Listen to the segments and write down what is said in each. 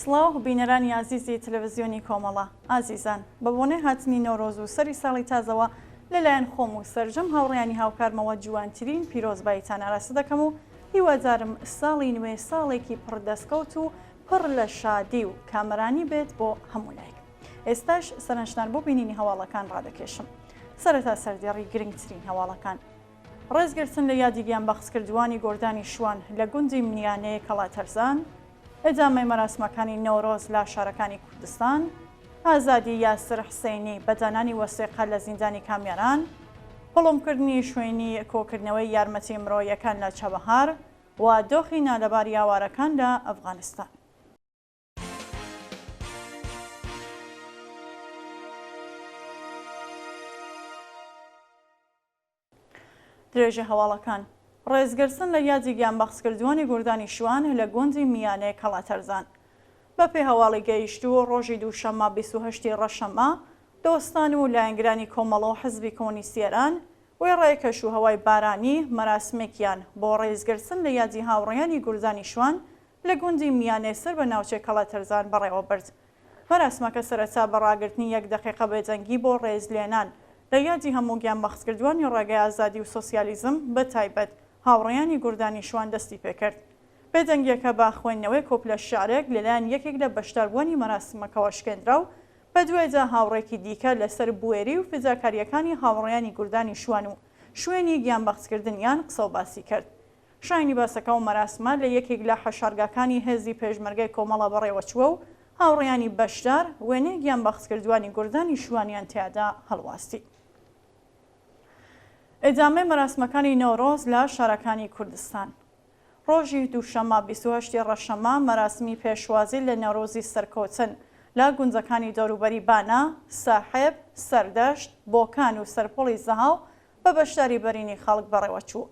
سڵاو بینەرانی عزیزی تەلەڤیزیۆنی کۆمەڵە ئازیزان بە بۆنێ هاتنی نۆرۆز و سەری ساڵی تازەوە لەلایەن خۆم و سەرجەم هاوڕێیانی هاوکارمەوە جوانترین پیرۆزبایتان ئاراستە دەکەم و هیوادارم ساڵی نوێ ساڵێکی پڕدەستکەوت و پڕ لە شادی و کامەرانی بێت بۆ هەموو لایەک. ئێستاش سەرنجدان بۆ بینینی هەواڵەکان ڕادەکێشم. سەرەتا سەردێڕی گرنگترین هەواڵەکان. ڕێزگرتن لە یادیگیان بەخسکردوانی گۆردانی شوان لە گوندی منیانەیە کەڵاتەرزان، ئەجامەی مەراسمەکانی نەورۆز لە شارەکانی کوردستان، ئازادی یاسر حسینی بەدانانی وەسێقە لە زیندانی کامیاران، پڵۆمکردنی شوێنی کۆکردنەوەی یارمەتی مرۆیەکان لە چەبەهار و دۆخی نالەباری ئاوارەکان لە ئەفغانستان. درێژە هەواڵەکان. ڕێزگرتن لە یادی گیانبەخشکردوانی گوردانی شوان لە گوندی میانەیە کەڵاتەرزان. بەپێ هەواڵی گەیشتووە ڕۆژی دووشەممە 28 ڕەشەممە دۆستان و لایەنگرانی کۆمەڵە و حزبی کۆمونیستی ئێران وی ڕێکەش و هەوای بارانی مەراسمێکیان بۆ ڕێزگرتن لە یادی هاوڕێیانی گوردانی شوان لە گوندی میانەیە سەر بە ناوچەی کەڵاتەرزان بەڕێوە برد. مەراسمەکە سەرەتا بە ڕاگرتنی 1 دقیقە بێجەنگی بۆ ڕێزلێنان لە یادی هەموو گیانبەخشکردوانی ڕێگای ئازادی و سۆسیالیزم بە تایبەت هاوڕێیانی گوردانی شوان دەستی پێکرد. بێدەنگیەکە با خوێندنەوەی کۆپلە شعرێک لەلایەن یەکێک لە بەشداربووانی مەراسمەکەەوە شکێنرا و بە دوێدا هاوڕێکی دیکە لەسەر بوێری و فیزاکاریەکانی هاوڕێیانی گوردانی شوان و شوێنی گیانبەخشکردنیان قسە و باسی کرد. شاینی باسەکە و مەراسمە لە یەکێک لە حەشارگاکانی هێزی پێشمەرگەی کۆمەڵە بەڕێوەچووە و هاوڕێیانی بەشدار وێنەی گیانبەخشکردوانی گوردانی شوانیان تیادا هەڵواستی. ئێدامەی مەراسمەکانی نۆرۆز لە شارەکانی کوردستان. ڕۆژی دووشەممە 28 ڕەشەممە مەراسمی پێشوازی لە نەورۆزی سەرکۆچن لە گونجەکانی دەوروبەری بانە، ساحێب، سەردەشت، بۆکان و سەرپۆڵی زەهاو بە بەشداری بەرینی خەڵک بەڕێوەچوو.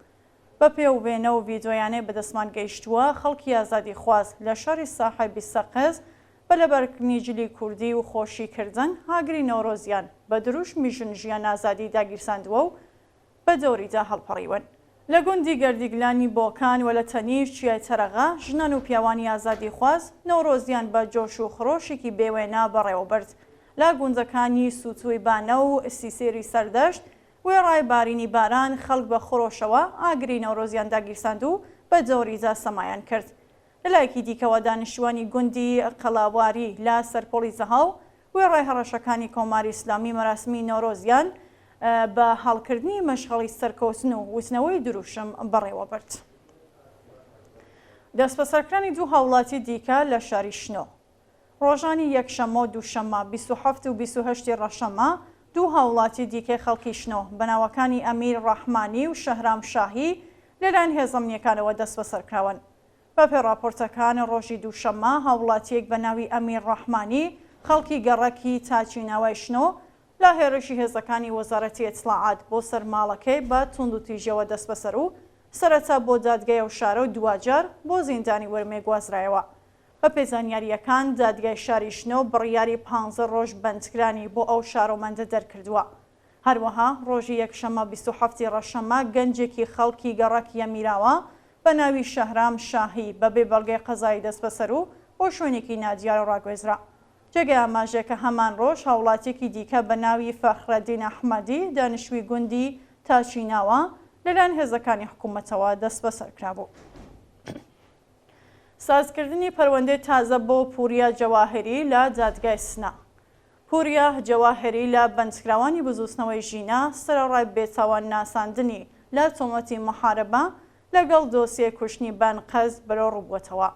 بە پێوبێنە و ڤیدۆیانەی بەدەستمان گەیشتووە خەڵکی ئازادی خواز لە شاری ساحێبی سەقز بە لەبەرکردنی جلی کوردی و خۆشیکردن هاگری نەورۆزیان بە دروشمی ژن ئازادی داگیرساندووە و بە دەوریدا هەڵپەڕیون. لە گوندی گەردیگلانی بۆکان و لە تەنیش چیای تەرەغا ژنان و پیاوانی ئازادی خواز نەورۆزیان بە جۆش و خڕۆشێکی بێوێنە بەڕێوەبرد. لە گوندەکانی سووتوی بانە و سیسێری سەردەشت وێ ڕای بارینی باران خەڵک بە خۆشەوە ئاگری نەورۆزیان داگیرساند و بە دەوریدا سەمایان کرد. لەلایەکی دیکەوە دانیشتوانی گوندی قەڵاواری لە سەرپۆڵی زەهاو وێ ڕای هەڕەشەکانی کۆماری ئیسلامی مەراسمی نەورۆزیان بە هەڵکردنی مەشغەڵی سەرکەوتن و وتنەوەی دروشم بەڕێوە برد. دەستبەسەرکردنی دوو هاوڵاتی دیکە لە شاری شنۆ. ڕۆژانی یەکشەممە و دووشەممە 27 و 28 ڕەشەممە دوو هاوڵاتی دیکەی خەڵکی شنۆ بەناوەکانی ئەمیر ڕەحمانی و شەهرام شاهی لەلایەن هێزەمنیەکانەوە دەستبەسەرکراون. بەپێ راپۆرتەکان ڕۆژی دووشەممە هاوڵاتیەک بە ناوی ئەمیر ڕەحمانی خەڵکی گەڕەکی تاچیناوای شنۆ لە هێرشی هێزەکانی وەزارەتی ئیتلاعات بۆ سەرماڵەکەی بە توند و تیژەوە دەست بەسەر و سەرەتا بۆ دادگای و شارە و دوواجار بۆ زیندانی وەرمێ گوازرایەوە. بە پێزانیاریەکان دادگای شاری شنۆ بڕیاری 15 ڕۆژ بەندکرانی بۆ ئەو شارۆمەندە دەرکردووە. هەروەها ڕۆژی یەکشەممە 27 ڕەشەممە گەنجێکی خەڵکی گەڕەکی ئەمیراوە بە ناوی شەهرام شاهی بەبێ بەڵگەی قەزایی دەست بەسەر و بۆ شوێنێکی نادیار و ڕاگوێزرا. جێگەی ئاماژەکە هەمان ڕۆژ هاوڵاتێکی دیکە بە ناوی فەخرەدین ئەحمەدی دانیشتووی گوندی تاچیناوە لەلایەن هێزەکانی حکوومەتەوە دەست بەسەرکرابوو. سازکردنی پەروەندەی تازە بۆ پوریا جەواهری لە دادگای سنا. پوریا جەواهری لە بەندکراوانی بزوستنەوەی ژینە سەرەڕای بێتاوان ناساندنی لە تۆمەتی محارەبە لەگەڵ دۆسیە کوشتنی بانقەز بەرەو ڕووبووەتەوە.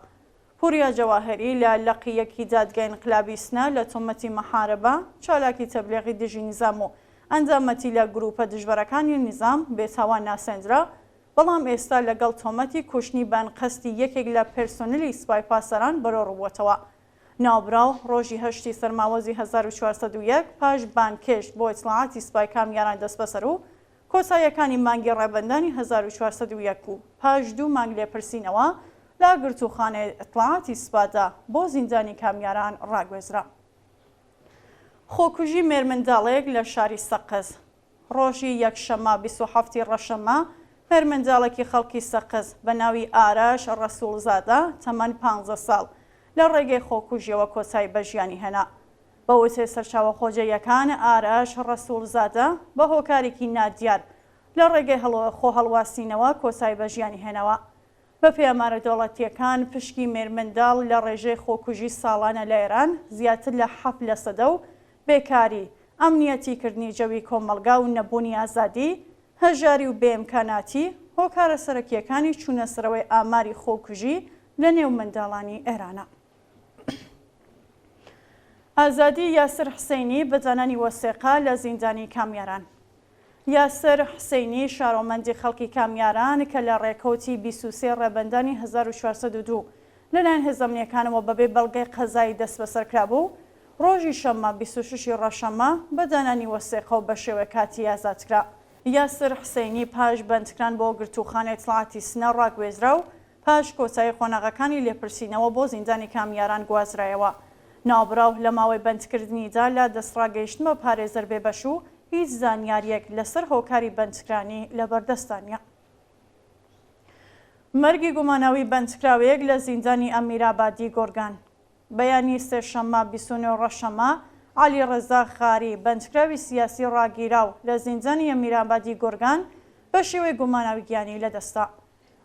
پوریا جەواهری لە لەقیەکی دادگای انقلابی سنا لە تۆمەتی مەحارەبە چالاکی تەبلیغی دژی نیزام و ئەنجامەتی لە گروپە دژبەرەکانی نیزام بێتاوان ناسێنرا، بەڵام ئێستا لەگەڵ تۆمەتی کوشتنی بانقەستی یەکێک لە پێرسۆنلی سوپای پاسەران بەرەو ڕووبووەتەوە. ناوبراو ڕۆژی 8 سەرماوەزی 1401 پاش بانکێشت بۆ ئیتلاعاتی سوپای کامیاران دەست بەسەر و کۆتاییەکانی مانگی ڕێبەندانی 1401 و پاش 2 مانگ لێپرسینەوە لا گرتوخانەی ئیتلاعاتی سوپادا بۆ زیندانی کامیاران ڕاگوێزرا. خۆکوژی مێرمەنداڵێک لە شاری سەقز. ڕۆژی یەکشەممە 27 ڕەشەممە هەرمەنداڵێکی خەڵکی سەقز بە ناوی ئاراش ڕەسوولزادە تەمەن 15 ساڵ لە ڕێگەی خۆکوژیەوە کۆچایی بە ژیانی هێنا. بە وتەی سەرچاوە خۆجێیەکان ئارەش ڕەسوولزادە بە هۆکارێکی نادیار لە ڕێگەی خۆ هەڵواسینەوە کۆچایی بە ژیانی هێنەوە. بە پێی ئامارە دەوڵەتیەکان پشکی مێرمنداڵ لە ڕێژەی خۆکوژی ساڵانە لە ئێران زیاتر لە 7% و بێکاری، ئەمنیەتیکردنی جەوی کۆمەلگا و نەبوونی ئازادی، هەژاری و بێئیمکاناتی هۆکارە سەرەکیەکانی چوونەسەرەوەی ئاماری خۆکوژی لە نێو منداڵانی ئێرانە. ئازادی یاسر حسینی بەدانانی وەسێقا لە زیندانی کامیاران. یاسر حسینی شارۆمەندی خەڵکی کامیاران کە لە ڕێکەوتی 23 ڕێبەندانی 1402 لەلایەن هێزەمنیەکانەوە بەبێ بەڵگەی قەزایی دەست بەسەرکرا بوو، ڕۆژی شەممە 26 ڕەشەمە بەدانانی وەسێقە و بە شێوەیە کاتی ئازادکرا. یاسر حسینی پاش بەندکران بۆ گرتوخانەی دەسەڵاتی سنە ڕاگوێزرا و پاش کۆچایی خۆناغەکانی لێپرسینەوە بۆ زیندانی کامیاران گوازرایەوە. ناوبراو لە ماوەی بەندکردنیدا لە دەستڕاگەیشتنەوە پارێزەر بێبەش و هیچ زانیاریەک لەسەر هۆکاری بەندکرانی لەبەردەستانیە. مەرگی گوماناوی بەندکراوەیەک لە زیندانی ئەمیرابادی گۆرگان. بەیانی سێشەممە 29 ڕەشەمە عەلی ڕەزا خاری بەندکراوی سیاسی ڕاگیراو لە زیندانی ئەمیرابادی گۆرگان بە شێوەی گوماناوی گیانی لەدەستا.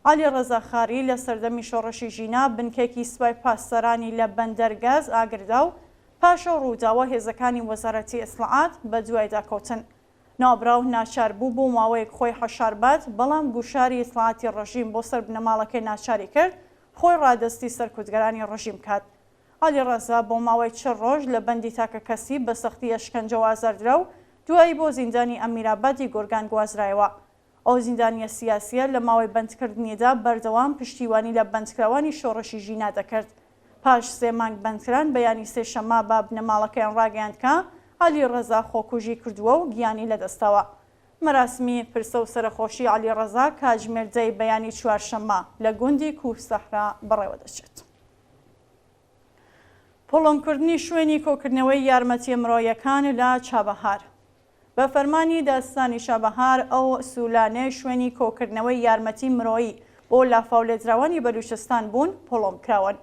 عەلی ڕەزا خاری لە سەردەمی شۆڕشی ژینا بنکێکی سوپای پاسەرانی لە بەندەرگاز ئاگردا و پاشە ڕووداوە هێزەکانی وەزارەتی ئیسلاحات بە دوایدا کەوتن. ناوبراو ناچار بوو بۆ ماوەیەک خۆی حەشاربات، بەڵام گوشاری ئیسلاحاتی ڕژیم بۆ سەر بنەماڵەکەی ناچاری کرد خۆی ڕادەستی سەرکوتگەرانی ڕژیم کات. عەلی ڕەزا بۆ ماوەی 4 ڕۆژ لە بەندی تاکە کەسی بە سەختی ئەشکەنجەوە ئازاردرا و دوایی بۆ زیندانی ئەمیرابادی گۆرگان گوازرایەوە. ئەو زیندانیە سیاسیە لە ماوەی بەندکردنیدا بەردەوام پشتیوانی لە بەندکراوانی شۆڕشی ژینا دەکرد. پاش 3 مانگ بەندکران بەیانی سێشەممە با بنەماڵەکەیان ڕاگەیاندکە عەلی ڕەزا خۆکوژی کردووە و گیانی لەدەستەوە. مەراسمی پرسە و سەرخۆشی عەلی ڕەزا کاتژمێردەی بەیانی چوارشەممە لە گوندی کوهستەحرا بەڕێوە دەچێت. پۆڵۆمکردنی شوێنی کۆکردنەوەی یارمەتی مرۆیەکان لە چابەهار. بە فەرمانی داستانی شابەهار ئەو سوولانەی شوێنی کۆکردنەوەی یارمەتی مرۆیی بۆ لافاولێدراوانی بەلوچستان بوون پۆڵۆم کراون.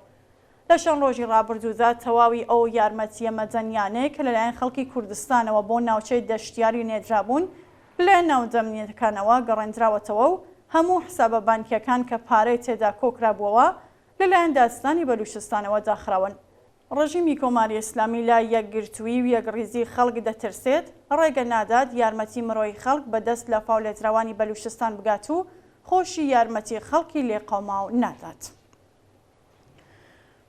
لە شەڕ ڕۆژی ڕابردوودا تەواوی ئەو یارمەتیە مەدەنیانەیە کە لەلایەن خەڵکی کوردستانەوە بۆ ناوچەی دەشتیاری نێدرابوون لە ناودەمنیەکانەوە گەڕێنراوەتەوە و هەموو حسابە بانکیەکان کە پارەی تێدا کۆکرابووەوە لەلایەن داستانی بەلوچستانەوە داخراون. ڕژیمی کۆماری ئیسلامی لە یەکگرتووی و یەکڕیزی خەڵک دەترسێت ڕێگە نادات یارمەتی مرۆی خەڵک بەدەست لە فاولێدراوانی بەلوچستان بگات و خۆشی یارمەتی خەڵکی لێقەوماو نادات.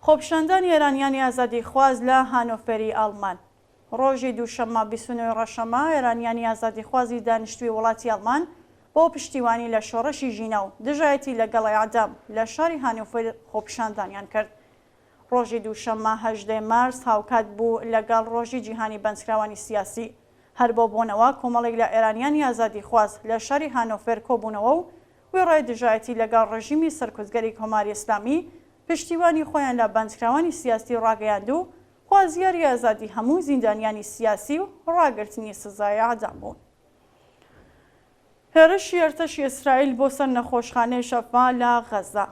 خۆپیشاندانی ئێرانیانی ئازادی خواز لە هانۆفەری ئەڵمان. ڕۆژی دووشەممە 29 ڕەشەمە ئێرانیانی ئازادی خوازی دانیشتووی وڵاتی ئەڵمان بۆ پشتیوانی لە شۆڕشی ژینە و دژایەتی لەگەڵی عەدەم لە شاری هانۆفەر خۆپیشاندانیان کرد. ڕۆژی دووشەممە 18 مارس هاوکات بوو لەگەڵ ڕۆژی جیهانی بەندکراوانی سیاسی. هەر بۆ بۆنەوە کۆمەڵێک لە ئێرانیانی ئازادی خواز لە شاری هانۆفەر کۆبوونەوە و وێڕای دژایەتی لەگەڵ ڕژیمی سەرکوتگەری کۆماری ئیسلامی پشتیوانی خۆیان لە بەندکراوانی سیاسی ڕاگەیاند و خوازیاری ئازادی هەموو زیندانیانی سیاسی و ڕاگررتنی سزای عەدەم بوون. هێرشی ئەرتەشی ئیسرائیل بۆ سەر نەخۆشخانەی شەفا لە غەزا.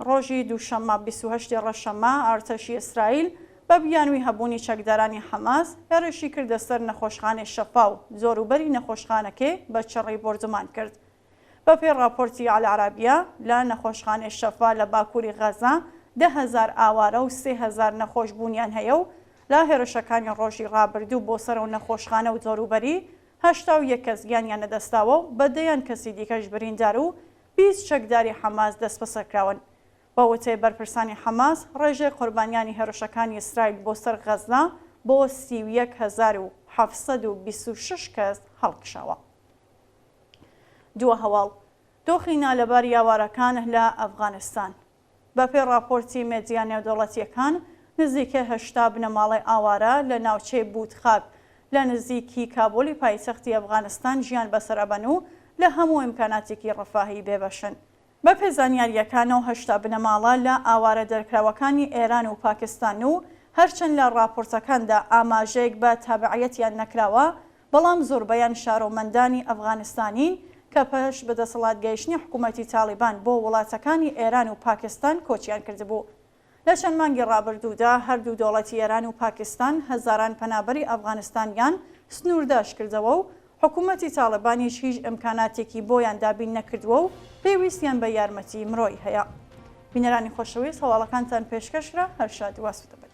ڕۆژی دووشەممە 28 ڕەشەمە ئەرتەشی ئیسرائیل بە بیانووی هەبوونی چەکدارانی حەماس هێرشی کردە سەر نەخۆشخانەی شەفا و زۆروبەری نەخۆشخانەکەی بە چڕی بردومان کرد. بە پێی راپۆرتی ئالعەرەبیە لە نەخۆشخانەی شەفا لە باکووری غەزا 10,000 ئاوارە و 3,000 نەخۆش بوونیان هەیە و لە هێرشەکانی ڕۆژی ڕابردوو بۆ سەر و نەخۆشخانە و زۆروبەری 81 کەس گیانیان نەدەستاوە و بە دەیان کەسی دیکەش بریندار و 20 چەکداری حەماس دەست بەسەرکراون. بە وتەی بەرپرسانی حەماس ڕێژەی قوربانیانی هێرشەکانی ئیسرائیل بۆ سەر غەزا بۆ 31,726 کەس هەڵکشاوە. دووە هەواڵ دۆخی نالەبار یاوارەکان لە ئەفغانستان. بە پێی راپۆرتی مێدیا نێودەوڵەتیەکان نزیکە 80 بنەماڵی ئاوارە لە ناوچەی بوتخاک لە نزیکی کابۆلی پایتەختی ئەفغانستان ژیان بەسەرەبەن و لە هەموو ئیمکاناتێکی ڕەفاهی بێبەشن. بە پێی زانیاریەکانەوە 80 بنەماڵە لە ئاوارە دەرکراوەکانی ئێران و پاکستان و هەرچەند لە راپۆرتەکاندا ئاماژەیەک بە تابعیەتیان نەکراوە، بەڵام زۆربەیان شارۆمەندانی ئەفغانستانین کە پێش بەدەسەڵات گەیشتنی حکوومەتی تالیبان بۆ وڵاتەکانی ئێران و پاکستان کۆچیان کردبوو. لە چەند مانگی ڕابردوودا هەردوو دەوڵەتی ئێران و پاکستان هەزاران پەنابەری ئەفغانستانیان سنوورداش کردەوە و حکوومەتی تاڵیبانیش هیچ ئیمکاناتێکی بۆیان دابین نەکردووە و پێویستیان بە یارمەتی مرۆی هەیە. بینەرانی خۆشەویست هەواڵەکانتان پێشکەشرا هەر شاد و واستە بێت.